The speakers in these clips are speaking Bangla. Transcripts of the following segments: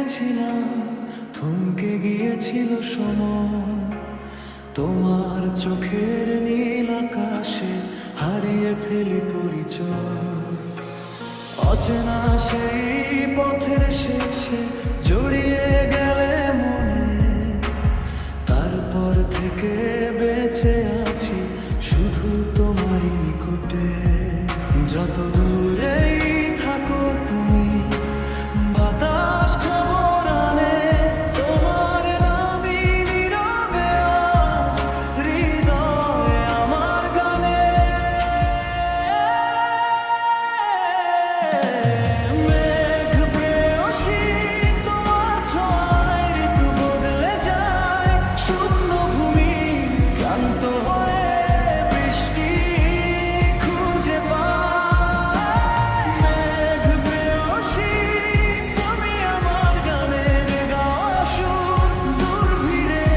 দেখেছিলাম থমকে গিয়েছিল সময়, তোমার চোখের নীল আকাশে হারিয়ে ফেলি পরিচয়। অচেনা সেই পথের শেষে জড়িয়ে গেলে মনে, তারপর থেকে বেঁচে আছি শুধু তোমারই নিকটে। যত দূরেই থাকো তুমি, বাতাস খবর আনে তোমার নামই নীরবে আজ হৃদয়ে আমার গানে। মেঘ প্রেয়সী তোমার ছোঁয়ায় ঋতু বদলে যায়, শুকনো ভূমি ক্লান্ত হয়ে বৃষ্টি খুঁজে পায়। মেঘ প্রেয়সী তুমি আমার গানের গাওয়া সুর, দূর ভিড়ে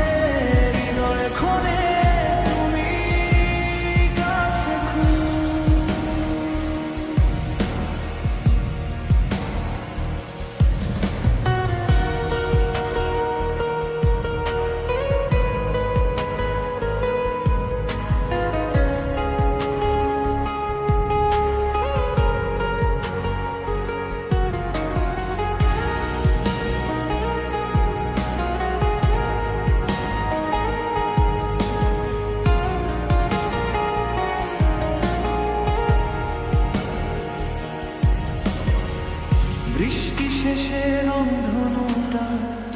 হৃদয় ক্ষণে তুমি কাছে খুব। বৃষ্টি শেষে রংধনুটা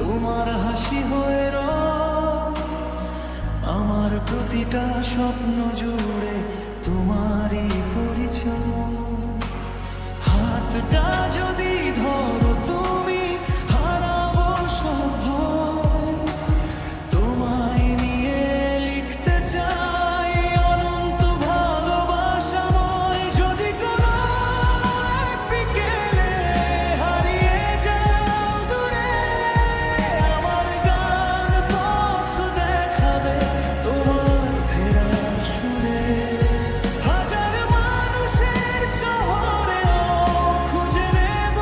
তোমার হাসি হয়ে রয়, আমার প্রতিটা স্বপ্ন জুড়ে তোমারই পরিচয়। হাতটা যদি ধরো তুমি, হারাবো সব ভয়। তোমায় নিয়ে লিখতে চাই অনন্ত ভালোবাসাময়। যদি কোনো এক বিকেলে হারিয়ে যাও দূরে, আমার গান পথ দেখাবে তোমার ফেরার সুরে। হাজার মানুষের শহরেও খুঁজে নেব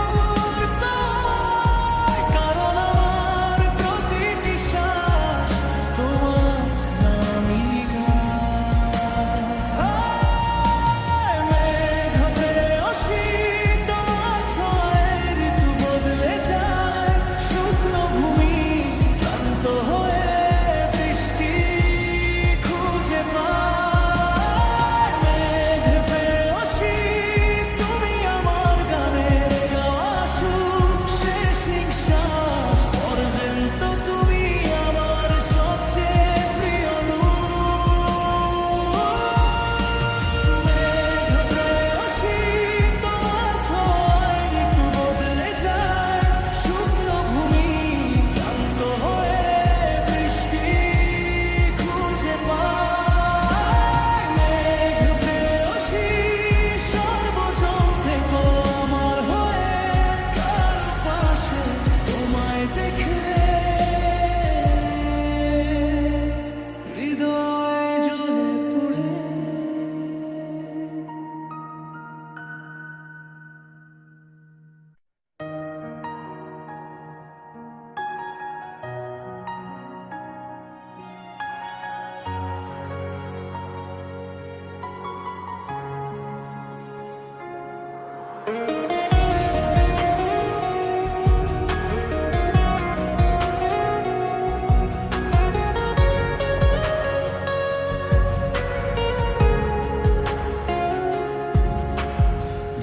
তোমায়, কারণ আমার প্রতিটি শ্বাস তোমার নামই গায়। মেঘ প্রেয়সী তোমার ছোঁয়ায় ঋতু বদলে যায়, শুকনো ভূমি ক্লান্ত হয়ে বৃষ্টি খুঁজে পায়। মেঘ প্রেয়সী তুমি আমার গানের গাওয়া সুর, শেষ নিঃশ্বাস পর্যন্ত তুমি আমার সবচেয়ে প্রিয় নূর। মেঘ প্রেয়সী তোমার ছোঁয়ায় ঋতু বদলে যায়, শুকনো ভূমি ক্লান্ত হয়ে বৃষ্টি খুঁজে পায়। মেঘ প্রেয়সী সর্বজন থেকো আমার হয়ে, কার পাশে তোমায় দেখে হৃদয় জ্বলে পুড়ে।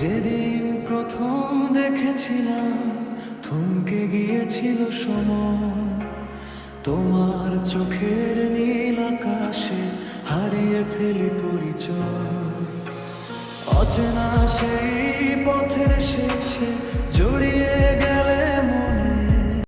যেদিন প্রথম দেখেছিলাম থমকে গিয়েছিল সময়, তোমার চোখের নীল আকাশে হারিয়ে ফেলি পরিচয়। অচেনা সেই পথের শেষে জড়িয়ে গেলে